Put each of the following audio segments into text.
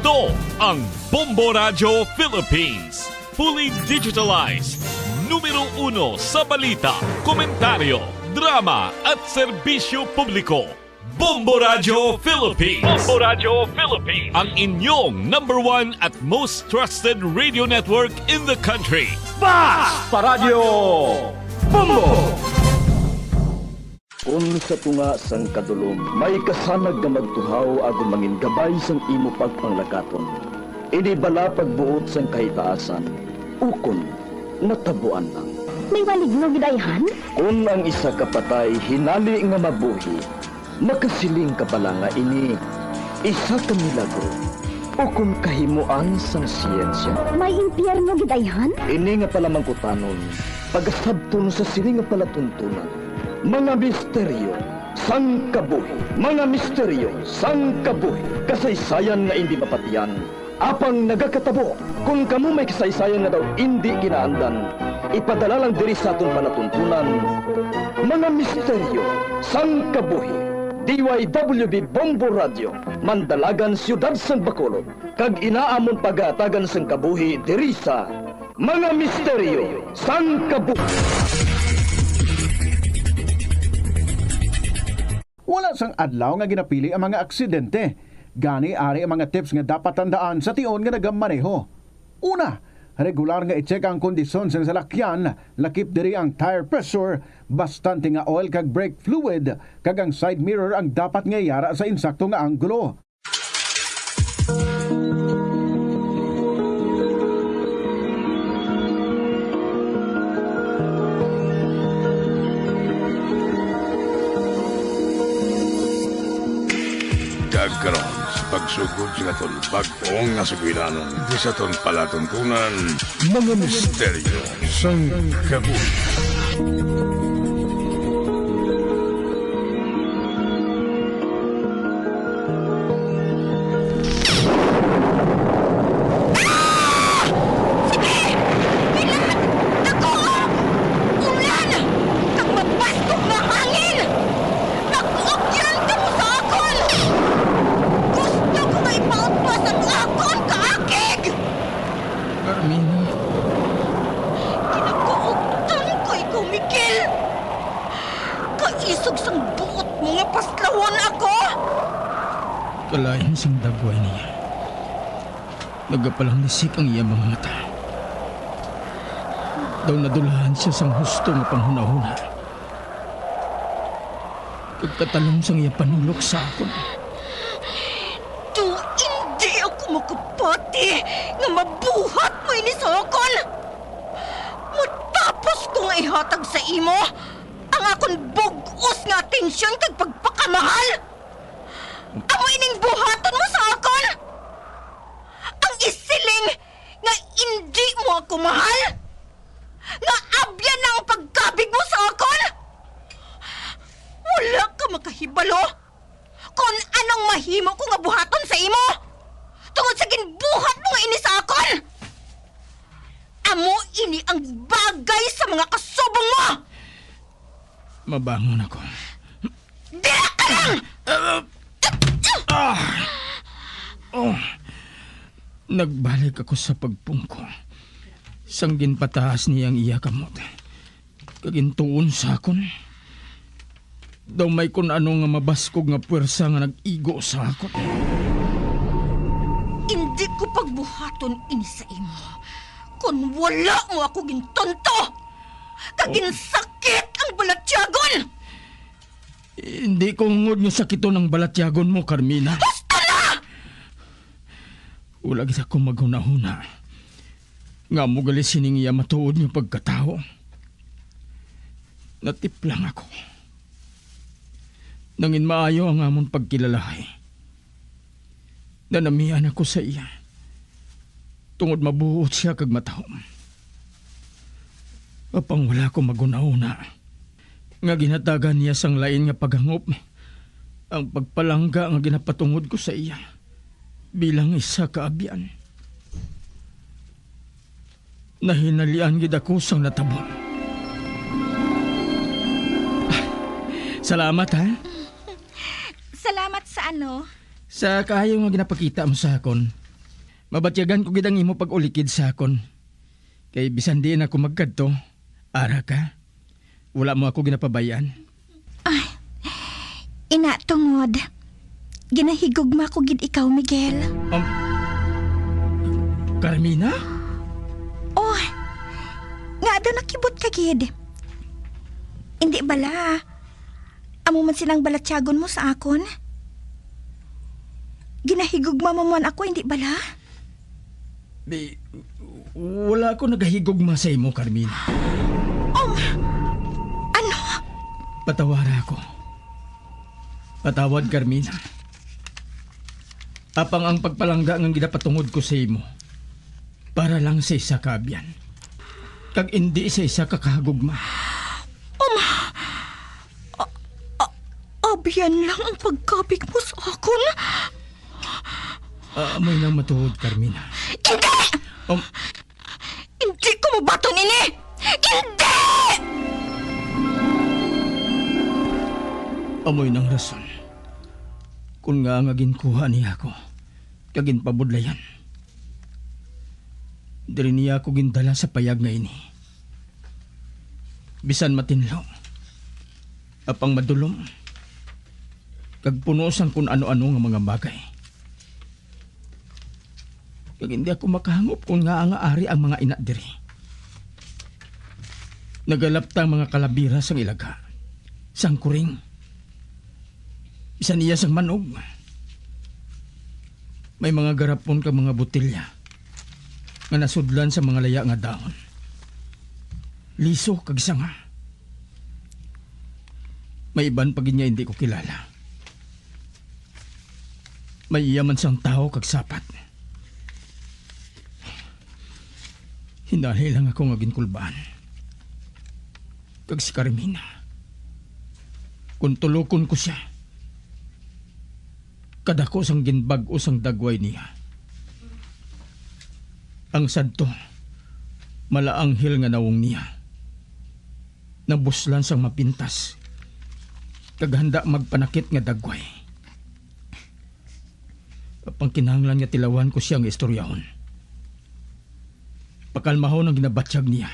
Ito ang Bombo Radio Philippines. Fully digitalized. Numero 1 sa balita, komentaryo, drama at serbisyo publiko. Bombo Radio Philippines. Bombo Radio Philippines. Ang inyong number 1 at most trusted radio network in the country. Basta Radio Bombo! Kung sa tunga sang kadulom, may kasanag nga magtuhaw agon mangin gabay sang imo pagpanglakaton. Ini bala pagbuot sang kahitaasan, ukon natabuan lang. May maligno gidayhan? Kung ang isa kapatay hinali nga mabuhi, makasiling ka pala nga ini isa ka milagro o kung kahimuan sang siyensya. May impyerno gidayhan? Ini nga pala mangkutanon, pagasabton sa siling nga palatuntunan. Mga misteryo, sang kabuhi. Mga misteryo, sang kabuhi. Kasaysayan nga hindi mapatiyan. Apang nagakatabo, kung kamo may kasaysayan nga daw hindi kinaandan, ipadala lang diri sa atong palatuntunan. Mga misteryo, sang kabuhi. DYWB Bombo Radio, Mandalagan, Siyudad San Bacolod. Kag inaamon pagatagan sang kabuhi diri sa Mga Misteryo, sang kabuhi. Wala sang adlaw nga ginapili ang mga aksidente. Gani ari ang mga tips nga dapat tandaan sa tion nga nagamaneho. Una, regular nga i-check ang kondisyon sa salakyan, lakip diri ang tire pressure, bastante nga oil kag brake fluid, kag ang side mirror ang dapat nga yara sa insakto nga anggulo. Karon sa pagsugod sa aton bag-ong nga sugiranon di sa aton palatuntunan mga misteryo sang kabuhi. Kalahin sing dagway niya. Nagapalang nisik ang iyang mga mata. Daw nadulahan siya sang husto nga panghunahuna. Kagkatalong sang iyang panulok sa akon. Hindi ako makapati nga mabuhat mo ini sa akon. Matapos ko nga ihatag sa imo ang akon bugos nga atensyon kag pagpakamahal. Amo ining buhaton mo sa akon? Ang isiling nga hindi mo ako mahal? Nga abya na ang pagkabig mo sa akon? Wala ka makahibalo kung anong mahimo ko nga buhaton sa imo tungod sa ginbuhat mo nga ini sa akon. Amo ini ang bagay sa mga kasubong mo. Mabangon ako. Di ka lang! Nagbalik ako sa pagpungko. Sang ginpataas niyang iya kamot. Kagintuon sa akon. Daw may kun ano nga mabaskog nga puwersa nga nag-igo sa akon. Hindi ko pagbuhaton ini sa imo kung wala mo ako gintonto. Kaginsakit ang balatyagon. Hindi ko ngod nga sakito ng balatyagon mo, Carmina. Basta na! Ulag sa akong maghuna-huna. Nga mo gali sining iya matuod niyo pagkatao. Natiplang ako. Nangin maayo ang amon pagkilalahi. Nanamihan ako sa iya. Tungod mabuot siya kag matahom. Apang wala ko maghuna-huna. Nga ginatagan niya sang lain nga paghangop. Ang pagpalangga nga ginapatungod ko sa iya. Bilang isa kaabyan. Nahinalian gid ako sang natabon. Salamat ha. Salamat sa ano? Sa kaayo nga ginapakita mo sa akon. Mabatyagan ko gid ang imo pag-ulikid sa akon. Kay bisan di na ako magkadto, ara ka. Wala mo ako ginapabayan. Ina tungod. Ginahigugma ko gid ikaw, Miguel. Carmina? Oh, nga daw nakibot ka gid. Hindi bala. Amo man silang balatyagon mo sa akon. Ginahigugma mo man ako, hindi bala? Wala ako nagahigugma sa imo, Carmina. Ano? Patawara ako. Patawad, Carmina. Apang ang pagpalangga ng ginapatungod ko sa imo para lang sa isa ka abyan. Kag hindi sa isa ka kahagugma. Abyan lang ang pagkapik mo sa akon. Amoy nang matuod, Carmina. Hindi! Hindi ko mabato nini! Hindi! Amoy ng rason. Kung nga ginkuha niya ako, kagin pabudlayan. Diri niya ako gindala sa payag nga ini. Bisan matinlo, apang madulom, kag punosan kung ano-ano nga mga bagay. Kag hindi ako makahangop kung nga ari ang mga ina diri. Nagalaptang mga kalabira sang ilaga, sang kuring, bisan iya sang manog. May mga garapon ka mga botilya nga nasudlan sa mga laya nga dahon. Liso kag sanga. May iban pag niya hindi ko kilala. May iyaman sang tao kag sapat. Hinahil lang ako nga ginkulbaan. Kag si Carmina. Kung tulukon ko siya, kadako sang ginbag-o sang dagway niya. Ang sadto, malaanghil nga nawong niya. Nabuslan sang mapintas. Kaghanda magpanakit nga dagway. Kapang kinahanglan nga tilawan ko siyang istoryahon. Pakalmahon ang ginabatsyag niya.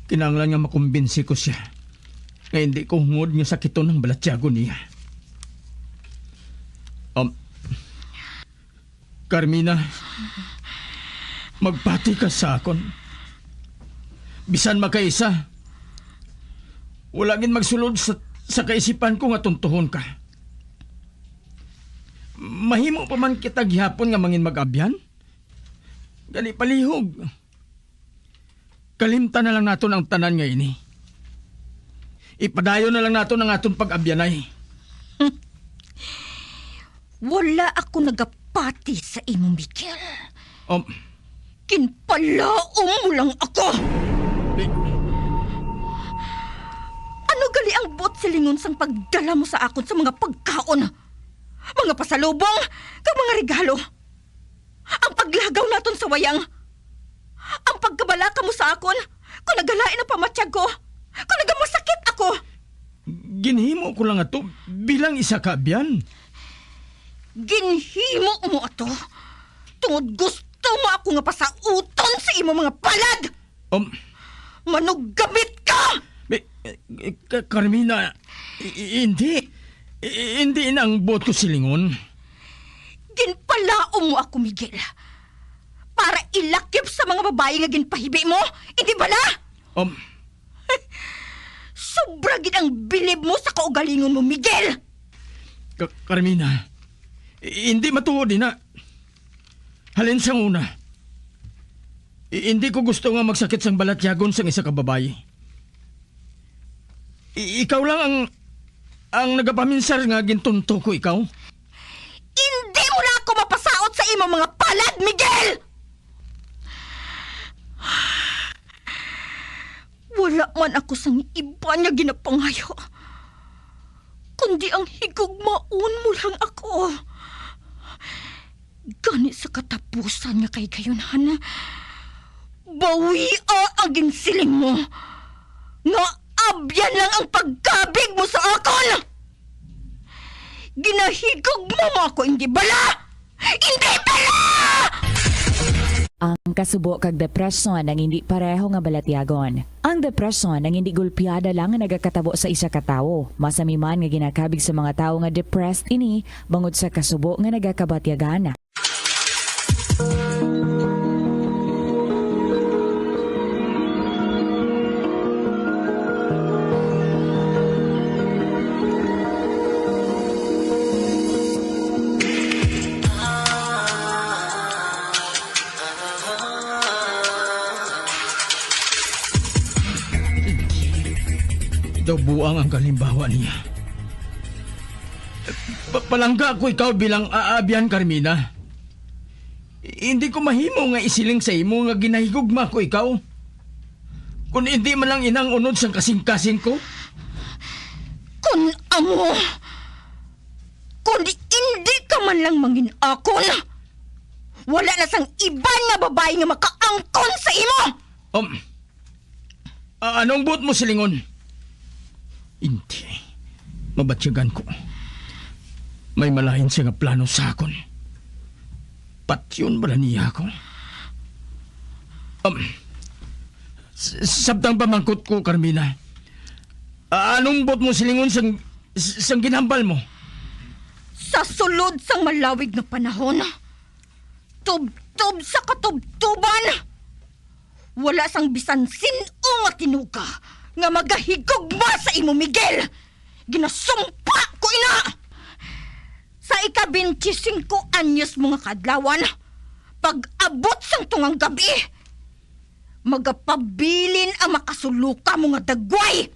Kinahanglan nga makumbinsi ko siya nga hindi ko hungod nga sakiton ng balatsyago niya. Carmina, magpati ka sa akon. Bisan makaisa, wala gin magsulod sa kaisipan ko nga tuntuhon ka. Mahimo pa man kita gihapon nga mangin mag-abyan? Gali palihog. Kalimtan na lang naton ang tanan nga ini. Ipadayon na lang naton ang aton pag-abyanay. Wala ako nagapati sa imo, Miguel. Um, Kinpalaom mo lang ako! Ano gali ang bot silingon sang pagdala mo sa akon sa mga pagkaon? Mga pasalubong, kag mga regalo. Ang paglagaw naton sa wayang. Ang pagkabalaka mo sa akon, kung nagalain ang pamatsyag ko, kung nagamasakit ako. Ginhimo ko lang ato bilang isa ka abyan. Ginhimo mo ato. Tungod gusto mo ako nga pasauton sa imo mga palad. Manuggamit ka! Carmina, hindi na ang bot ko silingon. Ginpalaom mo ako, Miguel. Para ilakip sa mga babae nga ginpahibi mo, hindi bala? Sobra gid ang bilib mo sa kaugalingon mo, Miguel. Carmina, hindi matuod na. Halin sang una. Hindi ko gusto nga magsakit sang balatyagon sang isa ka babae. Ikaw lang ang nagapaminsar nga gintunto ko ikaw. Hindi mo na ako mapasaot sa imo mga palad, Miguel! Wala man ako sang iba niya ginapangayo. Kundi ang higugmaon mo lang ako. Gani sa katapusan nga kay gayunhan, bawia ang ginsiling mo. Nga abyan lang ang pagkabig mo sa akon. Ginahigugma mo ako, hindi bala? Hindi bala! Ang kasubo kag depresyon ang hindi pareho nga balatyagon. Ang depresyon ang hindi gulpiyada lang nga nagakatabo sa isa ka tawo. Masami man nga ginakabig sa mga tawo nga depressed ini bangod sa kasubo nga nagakabatyagan. Daw buang ang kalimbawa niya. Palangga ko ikaw bilang aabian, Carmina. Hindi ko mahimo nga isiling sa imo nga ginahigugma ko ikaw. Kung hindi man lang inang unod sang kasing-kasing ko. Kung amo, kung hindi ka man lang mangin-akon, wala na sang iban nga babae nga makaangkon sa imo! Anong buot mo, silingon? Hindi. Mabatsyagan ko. May malahin siya nga plano sa akon. Patyon ba niya ako? Sabtang pamangkot ko, Carmina. Anong buot mo, silingon, sang ginambal mo? Sa sulod sang malawig na panahon, tub-tub sa katubtuban, wala sang bisan sino nga tinuka nga magahigugma sa imo, Miguel. Ginasumpa ko ina! Sa ika-25 anyos mga kadlawan, pag-abot sang tungang gabi, magapabilin ang makasuluka mo nga dagway.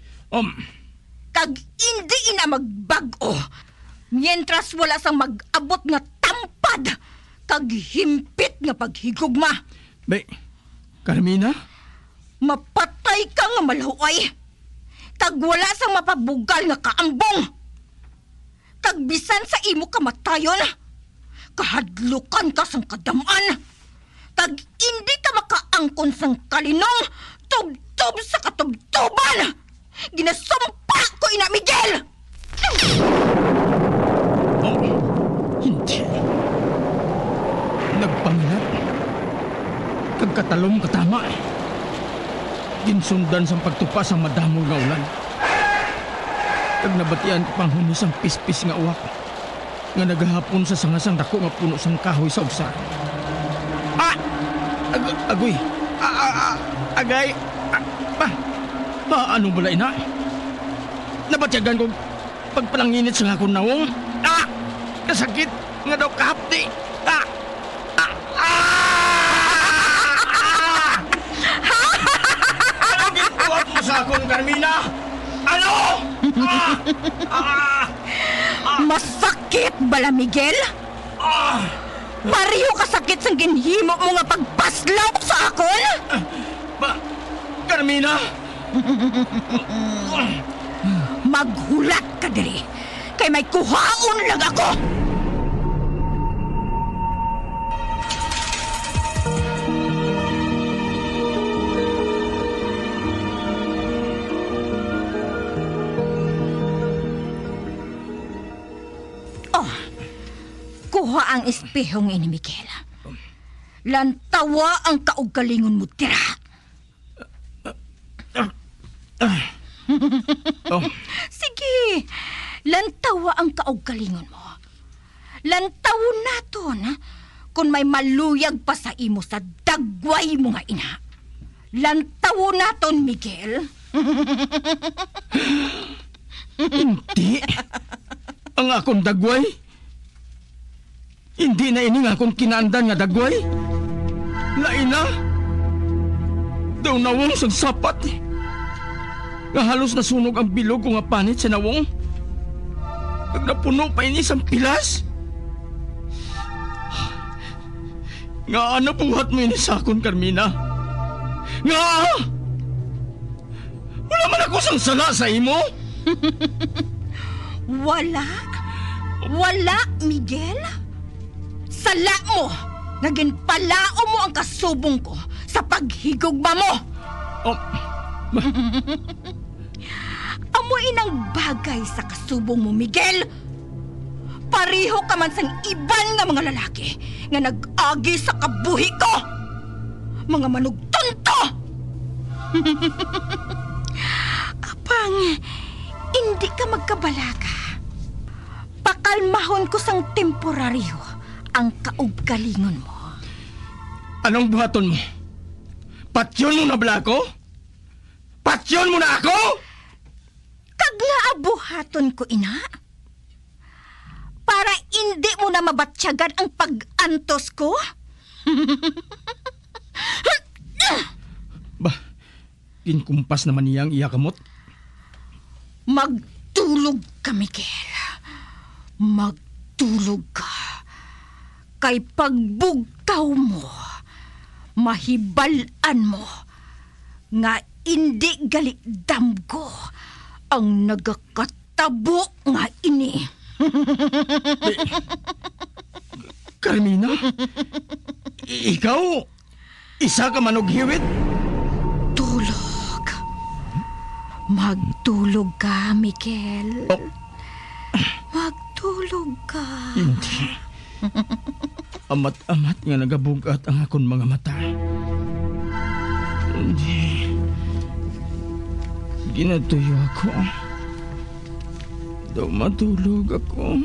Kag hindi ina magbago, mientras wala sang mag-abot nga tampad, kag himpit nga paghigugma. Carmina? Mapatay ka nga malahuay. Kag wala sang mapabugal nga kaambong. Kag bisan sa imo kamatayon, kahadlukan ka sang kadamaan. Kag hindi ka makaangkon sang kalinong, tub-tub sa katubtuban. Ginasumpa ko ina, Miguel! Hindi. Nagpangat. Kag katalom katama. Ginsundan sa pagtupa sa madamong nga ulan. Kag nabatian ko pang hunis ang pispis nga uwak nga nagahapon sa sangasang dako nga puno sang kahoy sa usar. Agoy! Agay! Ano bala ina? Nabatyagan ko pagpalanginit sa akong nawong. Kasakit nga daw kahapdi. Sa akong, Carmina! Ano? Masakit bala, Miguel? Pareho kasakit sa ginhimo mo nga pagpaslaw sa akon? Carmina! Maghulat ka diri, kay may kuhaon lang ako! Kuha ang espehong ini, Miguel. Lantawa ang kaugalingon mo, tira. Sige, lantawa ang kaugalingon mo. Lantawon naton kung may maluyag pa sa imo sa dagway mo nga ina. Lantawon naton, Miguel. Hindi. Ang akong dagway? Hindi na ini nga akong kinaandan nga dagway? Laina? Daw nawong sang sapat. Nga halos nasunog ang bilog ko nga panit sa nawong. Kag napuno pa ini sang pilas. Nga ano buhat mo ini sa akon, Carmina? Nga! Wala man ako sang sala sa imo? Wala? Wala, Miguel? Sala mo! Naginpalao mo ang kasubong ko sa paghigugma mo! Amuin ang bagay sa kasubong mo, Miguel! Pareho ka man sang iban nga mga lalaki nga nag-agi sa kabuhi ko! Mga manugtunto! Apang, hindi ka magkabalaga. Pakalmahon ko sang temporaryo ang kaugalingon mo. Anong buhaton mo? Patyon mo na bala ko? Patyon mo na ako? Kag nga abuhaton ko, ina. Para hindi mo na mabatsyagan ang pag-antos ko? Bah, kinkumpas naman niyang iya kamot. Magtulog ka, Miguel. Magtulog ka. Kay pagbugtaw mo, mahibalan mo nga hindi gali damgo ang nagakatabo nga ini. Carmina? Ikaw? Isa ka manughiwit? Tulog. Magtulog ka, Miguel. Oh. Magtulog ka. Hindi. Amat-amat nga nagabugat ang akong mga mata. Hindi. Ginatuyo ako. Daw matulog ako.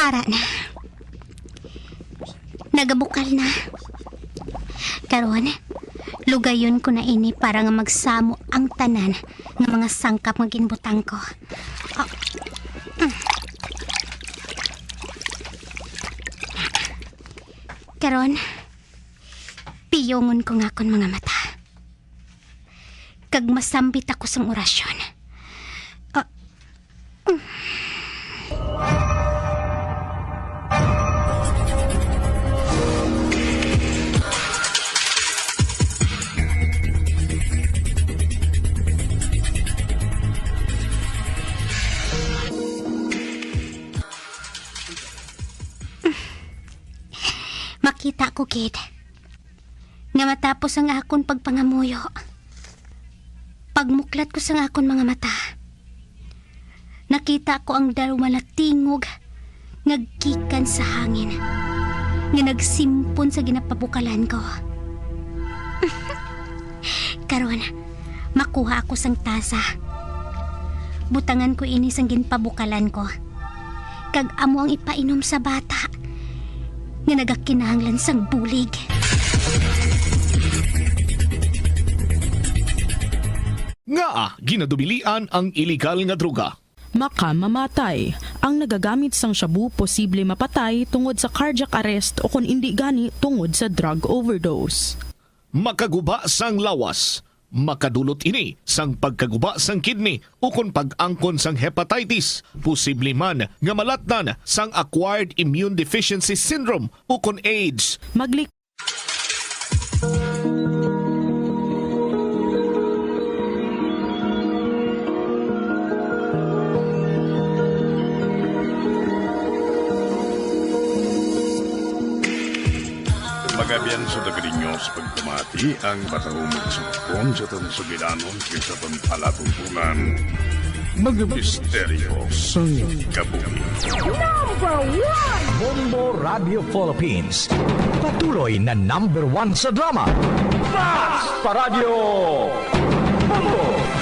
Ara na. Nagabukal na. Karon, lugayon ko na ini para nga magsamo ang tanan ng mga sangkap nga ginbutang ko. Oh. Karon, piyongon ko nga kon mga mata. Kag masambit ako sang orasyon. Makita ko, kid, nga matapos ang akon pagpangamuyo, pagmuklat ko sa akon mga mata, nakita ko ang dalawa na tingog ngagkikan sa hangin nga nagsimpon sa ginapabukalan ko. Karon, makuha ako sang tasa. Butangan ko ini sang ginpabukalan ko. Kag amo ang ipainom sa bata nga nagakinahanglan sang bulig. Nga ginadubilian ang iligal nga droga. Makamamatay. Ang nagagamit sang shabu posible mapatay tungod sa cardiac arrest o kung hindi gani tungod sa drug overdose. Makaguba sang lawas. Makadulot ini sang pagkaguba sang kidney o kung pag-angkon sang hepatitis. Posible man nga malatnan sang acquired immune deficiency syndrome o kung AIDS. Magabiyan sa dagalinyo sa pagtumati ang batahumog sugpon sa itong sugilanon kaysa itong palatuntunan. Mga misteryo sa kabuhi. Bombo Radio Philippines. Patuloy na #1 sa drama. Mas Paradyo Bombo!